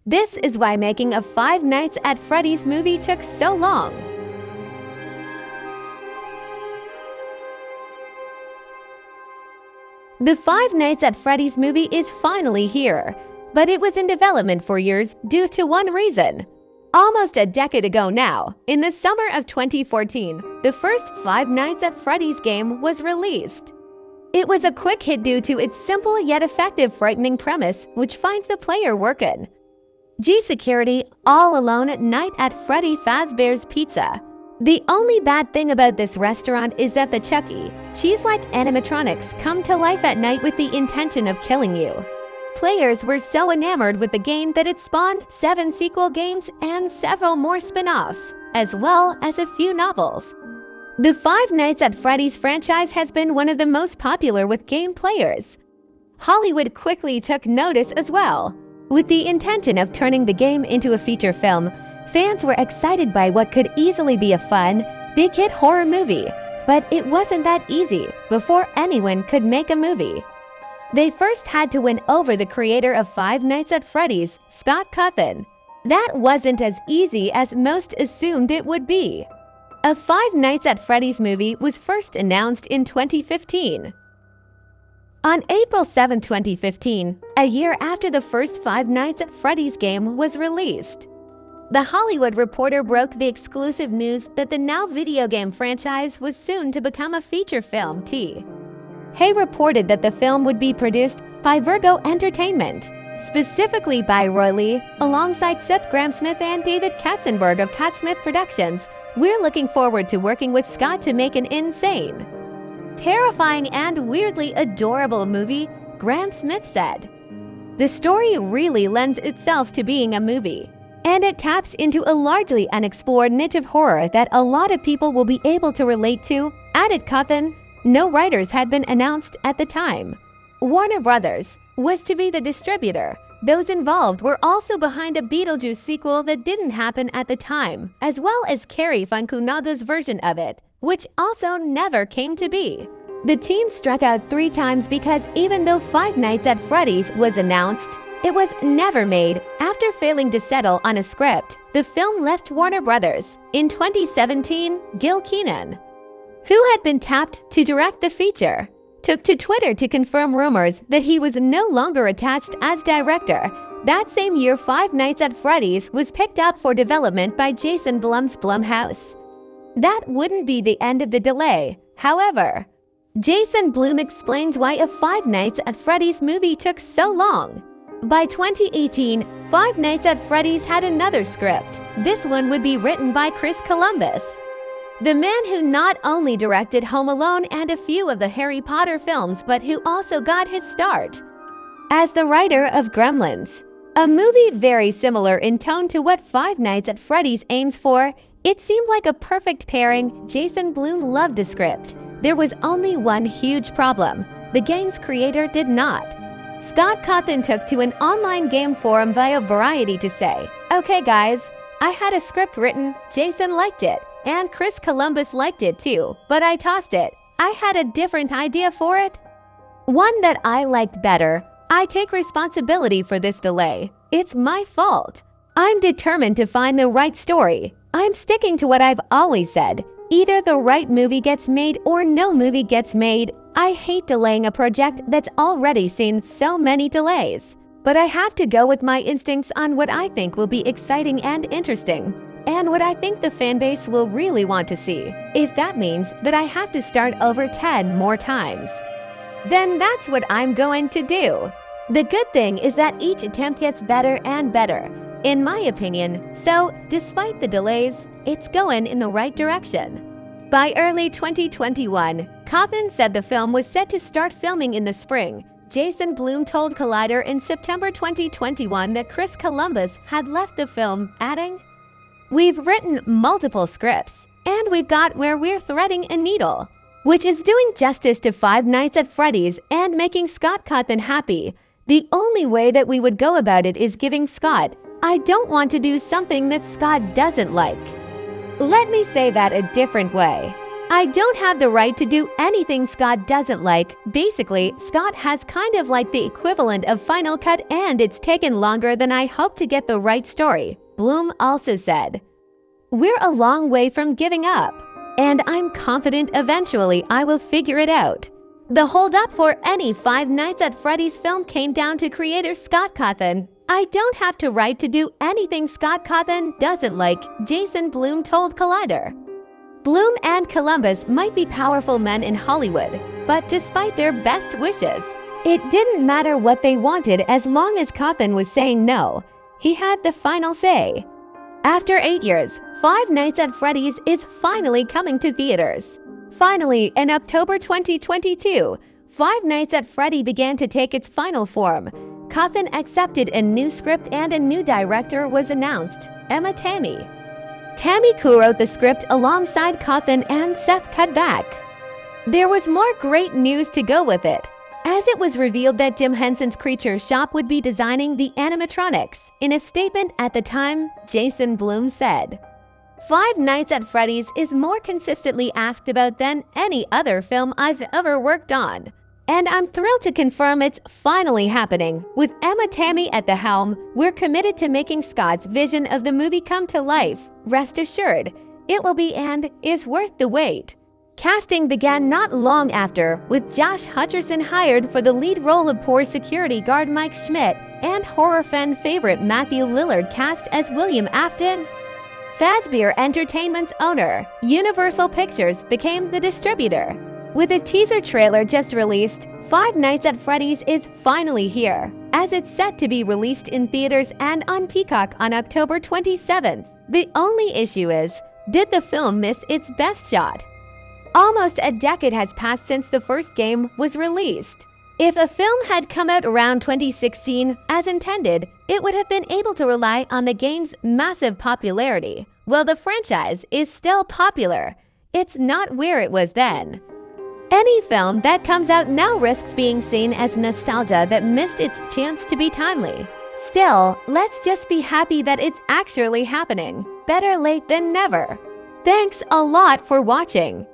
This is why making a Five Nights at Freddy's movie took so long. The Five Nights at Freddy's movie is finally here, but it was in development for years due to one reason. Almost a decade ago now, in the summer of 2014, the first Five Nights at Freddy's game was released. It was a quick hit due to its simple yet effective frightening premise, which finds the player working. Security all alone at night at Freddy Fazbear's Pizza. The only bad thing about this restaurant is that the Chucky, cheese-like animatronics come to life at night with the intention of killing you. Players were so enamored with the game that it spawned 7 sequel games and several more spin-offs, as well as a few novels. The Five Nights at Freddy's franchise has been one of the most popular with game players. Hollywood quickly took notice as well. With the intention of turning the game into a feature film, fans were excited by what could easily be a fun, big-hit horror movie. But it wasn't that easy before anyone could make a movie. They first had to win over the creator of Five Nights at Freddy's, Scott Cawthon. That wasn't as easy as most assumed it would be. A Five Nights at Freddy's movie was first announced in 2015. On April 7, 2015, a year after the first Five Nights at Freddy's game was released, The Hollywood Reporter broke the exclusive news that the now video game franchise was soon to become a feature film. Hay reported that the film would be produced by Virgo Entertainment, specifically by Roy Lee, alongside Seth Grahame-Smith and David Katzenberg of Katzsmith Productions. We're looking forward to working with Scott to make an insane, terrifying and weirdly adorable movie, Grahame-Smith said. The story really lends itself to being a movie, and it taps into a largely unexplored niche of horror that a lot of people will be able to relate to, added Cawthon. No writers had been announced at the time. Warner Brothers was to be the distributor. Those involved were also behind a Beetlejuice sequel that didn't happen at the time, as well as Cary Funkunaga's version of it, which also never came to be. The team struck out 3 times because even though Five Nights at Freddy's was announced, it was never made. After failing to settle on a script, the film left Warner Brothers. In 2017, Gil Kenan, who had been tapped to direct the feature, took to Twitter to confirm rumors that he was no longer attached as director. That same year, Five Nights at Freddy's was picked up for development by Jason Blum's Blumhouse. That wouldn't be the end of the delay, however. Jason Blum explains why a Five Nights at Freddy's movie took so long. By 2018, Five Nights at Freddy's had another script. This one would be written by Chris Columbus, the man who not only directed Home Alone and a few of the Harry Potter films, but who also got his start as the writer of Gremlins, a movie very similar in tone to what Five Nights at Freddy's aims for. It seemed like a perfect pairing. Jason Blum loved the script. There was only one huge problem: the game's creator did not. Scott Cawthon took to an online game forum via Variety to say, "Okay guys, I had a script written, Jason liked it, and Chris Columbus liked it too, but I tossed it. I had a different idea for it. One that I liked better. I take responsibility for this delay. It's my fault. I'm determined to find the right story. I'm sticking to what I've always said. Either the right movie gets made or no movie gets made. I hate delaying a project that's already seen so many delays. But I have to go with my instincts on what I think will be exciting and interesting, and what I think the fanbase will really want to see. If that means that I have to start over 10 more times, then that's what I'm going to do." The good thing is that each attempt gets better and better, in my opinion, so despite the delays, it's going in the right direction. By early 2021, Cawthon said the film was set to start filming in the spring. Jason Blum told Collider in September 2021 that Chris Columbus had left the film, adding, "We've written multiple scripts, and we've got where we're threading a needle, which is doing justice to Five Nights at Freddy's and making Scott Cawthon happy. The only way that we would go about it is giving Scott. I don't want to do something that Scott doesn't like. Let me say that a different way. I don't have the right to do anything Scott doesn't like. Basically, Scott has kind of like the equivalent of Final Cut, and it's taken longer than I hoped to get the right story, Bloom also said. We're a long way from giving up, and I'm confident eventually I will figure it out. The holdup for any Five Nights at Freddy's film came down to creator Scott Cawthon. I don't have the right to do anything Scott Cawthon doesn't like, Jason Blum told Collider. Blum and Columbus might be powerful men in Hollywood, but despite their best wishes, it didn't matter what they wanted as long as Cawthon was saying no. He had the final say. After 8 years, Five Nights at Freddy's is finally coming to theaters. Finally, in October 2022, Five Nights at Freddy began to take its final form. Cawthon accepted a new script and a new director was announced, Emma Tammy. Tammy co-wrote the script alongside Cawthon and Seth Cudback. There was more great news to go with it, as it was revealed that Jim Henson's Creature Shop would be designing the animatronics. In a statement at the time, Jason Blum said, Five Nights at Freddy's is more consistently asked about than any other film I've ever worked on. And I'm thrilled to confirm it's finally happening. With Emma Tammy at the helm, we're committed to making Scott's vision of the movie come to life. Rest assured, it will be and is worth the wait. Casting began not long after, with Josh Hutcherson hired for the lead role of poor security guard Mike Schmidt and horror fan favorite Matthew Lillard cast as William Afton. Fazbear Entertainment's owner, Universal Pictures, became the distributor. With a teaser trailer just released, Five Nights at Freddy's is finally here, as it's set to be released in theaters and on Peacock on October 27th. The only issue is, did the film miss its best shot? Almost a decade has passed since the first game was released. If a film had come out around 2016 as intended, it would have been able to rely on the game's massive popularity. While the franchise is still popular, it's not where it was then. Any film that comes out now risks being seen as nostalgia that missed its chance to be timely. Still, let's just be happy that it's actually happening. Better late than never. Thanks a lot for watching.